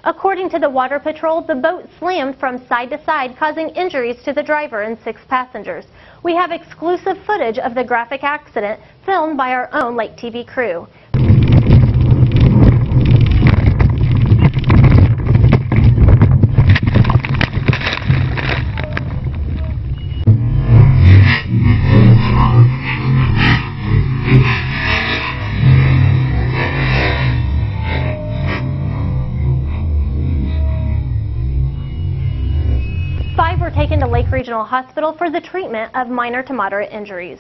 According to the Water Patrol, the boat slammed from side to side, causing injuries to the driver and 6 passengers. We have exclusive footage of the graphic accident filmed by our own Lake TV crew. Five were taken to Lake Regional Hospital for the treatment of minor to moderate injuries.